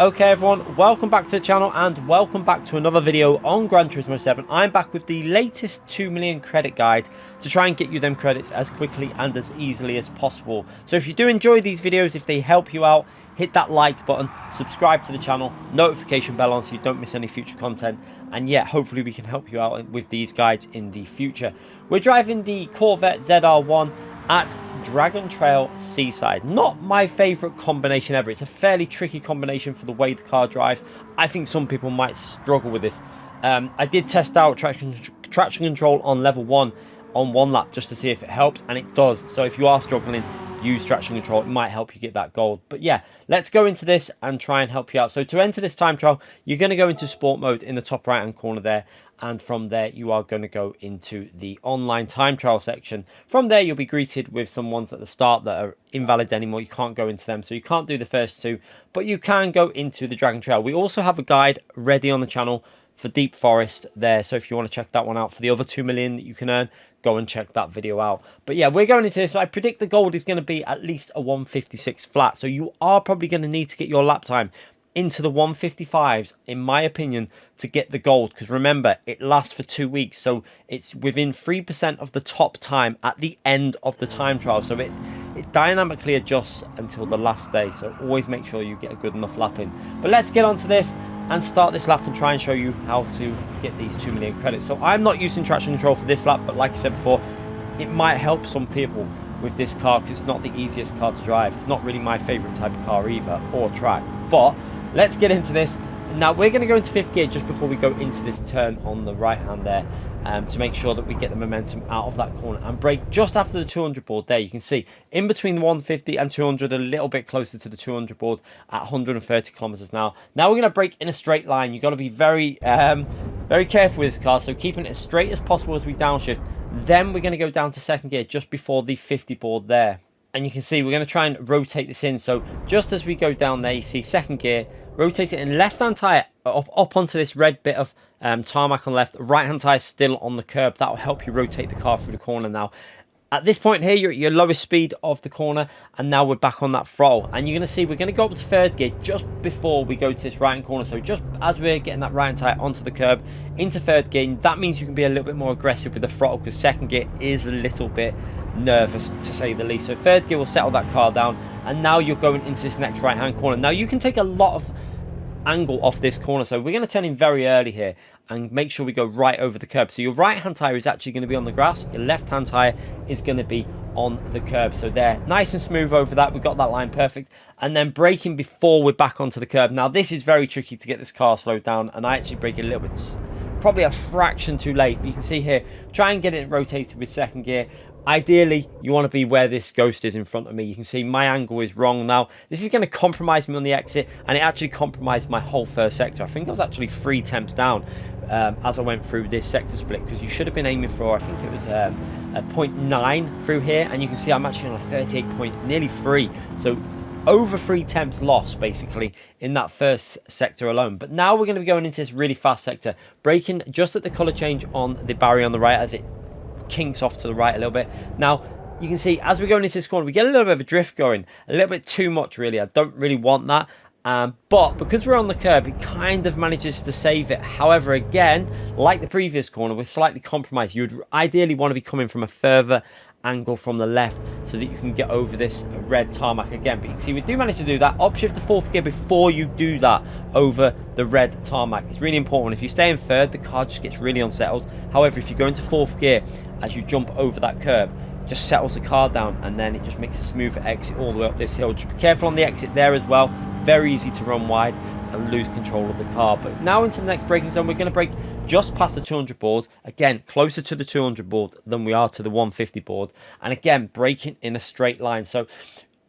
Okay everyone, welcome back to the channel and welcome back to another video on Gran Turismo 7. I'm back with the latest 2 million credit guide to try and get you them credits as quickly and as easily as possible. So if you do enjoy these videos, if they help you out, hit that like button, subscribe to the channel, notification bell on so you don't miss any future content, and yeah, hopefully we can help you out with these guides in the future. We're driving the Corvette ZR1 at Dragon Trail Seaside. Not my favorite combination ever. It's a fairly tricky combination for the way the car drives. I think some people might struggle with this. I did test out traction control on level 1 on one lap just to see if it helped, and it does. So if you are struggling, use traction control. It might help you get that gold. But yeah, let's go into this and try and help you out. So to enter this time trial, you're going to go into sport mode in the top right hand corner there, and from there you are going to go into the online time trial section. From there you'll be greeted with some ones at the start that are invalid anymore. You can't go into them, so you can't do the first two, but you can go into the Dragon Trail. We also have a guide ready on the channel for Deep Forest there, so if you want to check that one out for the other 2 million that you can earn, go and check that video out. But yeah, we're going into this. I predict the gold is going to be at least a 156 flat, so you are probably going to need to get your lap time into the 155s, in my opinion, to get the gold, because remember, it lasts for 2 weeks, so it's within 3% of the top time at the end of the time trial, so it dynamically adjusts until the last day, so always make sure you get a good enough lap in. But let's get on to this and start this lap and try and show you how to get these 2 million credits. So I'm not using traction control for this lap, but like I said before, it might help some people with this car because it's not the easiest car to drive. It's not really my favorite type of car either, or track. But let's get into this. Now we're going to go into 5th gear just before we go into this turn on the right hand there, to make sure that we get the momentum out of that corner and brake just after the 200 board there. You can see in between 150 and 200, a little bit closer to the 200 board at 130 kilometers an hour. Now we're going to brake in a straight line. You've got to be very careful with this car, so keeping it as straight as possible as we downshift. Then we're going to go down to 2nd gear just before the 50 board there, and you can see we're going to try and rotate this in. So just as we go down there, you see 2nd gear, rotate it in left hand tire up onto this red bit of tarmac on the left. Right hand tire still on the curb. That will help you rotate the car through the corner. Now at this point here, you're at your lowest speed of the corner, and now we're back on that throttle, and you're going to see we're going to go up to 3rd gear just before we go to this right hand corner. So just as we're getting that right hand tire onto the curb into 3rd gear, that means you can be a little bit more aggressive with the throttle, because 2nd gear is a little bit nervous to say the least. So 3rd gear will settle that car down, and now you're going into this next right hand corner. Now you can take a lot of angle off this corner, so we're going to turn in very early here and make sure we go right over the curb. So your right hand tire is actually going to be on the grass, your left hand tire is going to be on the curb. So there, nice and smooth over that. We got that line perfect, and then braking before we're back onto the curb. Now this is very tricky to get this car slowed down, and I actually brake a little bit, probably a fraction too late. But you can see here, try and get it rotated with 2nd gear. Ideally, you want to be where this ghost is in front of me. You can see my angle is wrong now. This is going to compromise me on the exit, and it actually compromised my whole first sector. I think I was actually 3 temps down as I went through this sector split, because you should have been aiming for, I think it was a 0.9 through here, and you can see I'm actually on a 38 point, nearly 3. So over 3 temps lost basically in that first sector alone. But now we're going to be going into this really fast sector, braking just at the color change on the barrier on the right as it kinks off to the right a little bit. Now you can see as we're going into this corner, we get a little bit of a drift going, a little bit too much really. I don't really want that, but because we're on the curb, it kind of manages to save it. However, again, like the previous corner, we're slightly compromised. You would ideally want to be coming from a further angle from the left so that you can get over this red tarmac again. But you can see we do manage to do that. Upshift to 4th gear before you do that over the red tarmac. It's really important. If you stay in 3rd, the car just gets really unsettled. However, if you go into 4th gear as you jump over that curb, it just settles the car down, and then it just makes a smoother exit all the way up this hill. Just be careful on the exit there as well. Very easy to run wide and lose control of the car. But now into the next braking zone, we're going to brake just past the 200 board, again closer to the 200 board than we are to the 150 board, and again braking in a straight line. So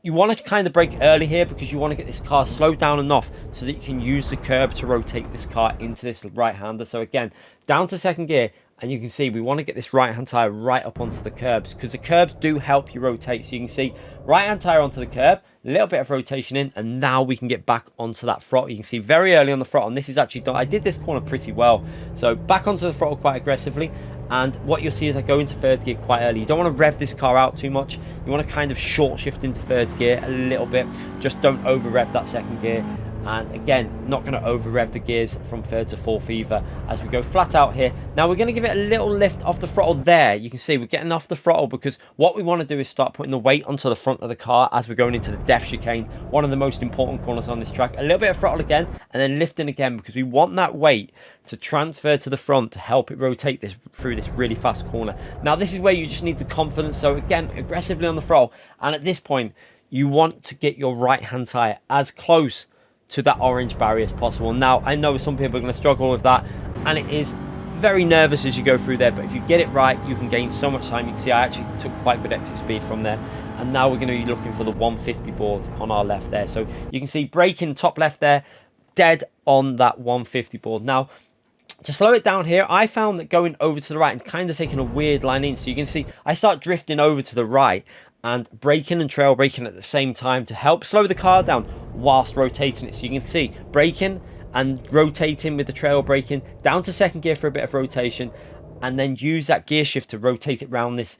you want to kind of brake early here because you want to get this car slowed down enough so that you can use the curb to rotate this car into this right hander. So again, down to 2nd gear, and you can see we want to get this right hand tire right up onto the curbs, because the curbs do help you rotate. So you can see right hand tire onto the curb, a little bit of rotation in, and now we can get back onto that throttle. You can see very early on the throttle, and this is actually done. I did this corner pretty well, so back onto the throttle quite aggressively. And what you'll see is I go into 3rd gear quite early. You don't want to rev this car out too much. You want to kind of short shift into 3rd gear a little bit. Just don't over rev that 2nd gear. And again, not going to over rev the gears from third to fourth either as we go flat out here. Now we're going to give it a little lift off the throttle there. You can see we're getting off the throttle because what we want to do is start putting the weight onto the front of the car as we're going into the depth chicane, one of the most important corners on this track. A little bit of throttle again and then lifting again because we want that weight to transfer to the front to help it rotate this through this really fast corner. Now this is where you just need the confidence. So again, aggressively on the throttle, and at this point you want to get your right hand tyre as close to that orange barrier as possible. Now I know some people are going to struggle with that, and it is very nervous as you go through there, but if you get it right you can gain so much time. You can see I actually took quite good exit speed from there, and now we're going to be looking for the 150 board on our left there. So you can see braking top left there, dead on that 150 board. Now to slow it down here, I found that going over to the right and kind of taking a weird line in, so you can see I start drifting over to the right and braking and trail braking at the same time to help slow the car down whilst rotating it. So you can see braking and rotating with the trail braking down to second gear for a bit of rotation, and then use that gear shift to rotate it around this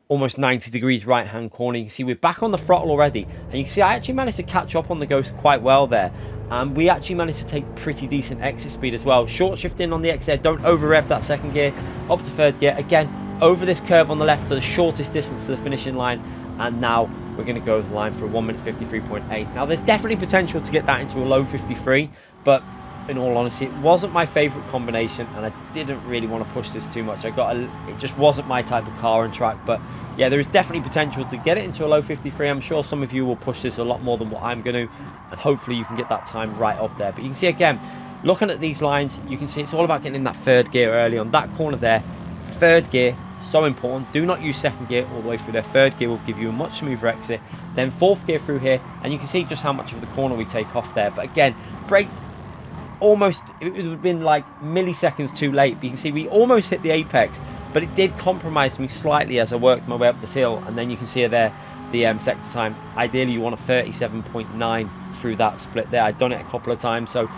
almost 90 degrees right hand corner. You can see we're back on the throttle already, and you can see I actually managed to catch up on the Ghost quite well there, and we actually managed to take pretty decent exit speed as well. Short shifting on the exit, don't over rev that second gear, up to third gear again, over this curb on the left for the shortest distance to the finishing line. And now we're going to go over the line for a 1 minute 53.8. Now there's definitely potential to get that into a low 53, but in all honesty it wasn't my favorite combination, and I didn't really want to push this too much. It just wasn't my type of car and track. But yeah, there is definitely potential to get it into a low 53. I'm sure some of you will push this a lot more than what I'm going to, and hopefully you can get that time right up there. But you can see again, looking at these lines, you can see it's all about getting in that third gear early on that corner there. Third gear, so important. Do not use second gear all the way through there. Third gear will give you a much smoother exit. Then fourth gear through here, and you can see just how much of the corner we take off there. But again, braked almost, it would have been like milliseconds too late, but you can see we almost hit the apex, but it did compromise me slightly as I worked my way up this hill. And then you can see there the sector time. Ideally you want a 37.9 through that split there. I've done it a couple of times, so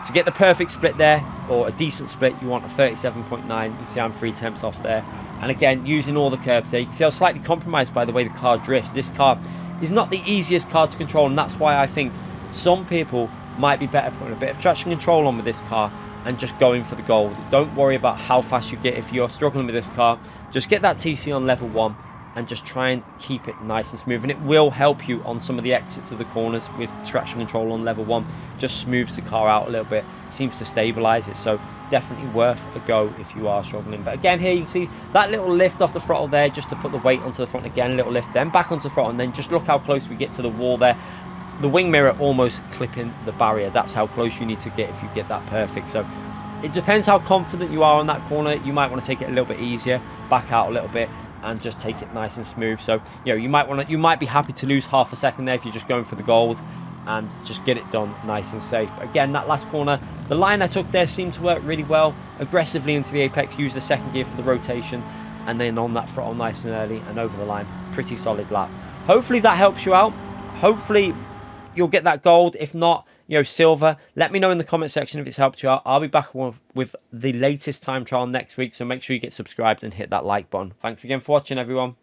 to get the perfect split there, or a decent split, you want a 37.9. You see I'm 3/10 off there. And again, using all the curbs there, you can see I was slightly compromised by the way the car drifts. This car is not the easiest car to control, and that's why I think some people might be better putting a bit of traction control on with this car and just going for the gold. Don't worry about how fast you get if you're struggling with this car. Just get that TC on level 1 and just try and keep it nice and smooth, and it will help you on some of the exits of the corners with traction control on level 1. Just smooths the car out a little bit, seems to stabilize it, so definitely worth a go if you are struggling. But again, here you can see that little lift off the throttle there just to put the weight onto the front again, a little lift, then back onto the throttle, and then just look how close we get to the wall there. The wing mirror almost clipping the barrier. That's how close you need to get if you get that perfect. So it depends how confident you are on that corner. You might want to take it a little bit easier, back out a little bit, and just take it nice and smooth. So you know, you might be happy to lose half a second there if you're just going for the gold, and just get it done nice and safe. But again, that last corner, the line I took there seemed to work really well. Aggressively into the apex, use the second gear for the rotation, and then on that throttle nice and early and over the line. Pretty solid lap. Hopefully that helps you out. Hopefully you'll get that gold. If not, you know, silver. Let me know in the comment section if it's helped you out. I'll be back with the latest time trial next week, so make sure you get subscribed and hit that like button. Thanks again for watching, everyone.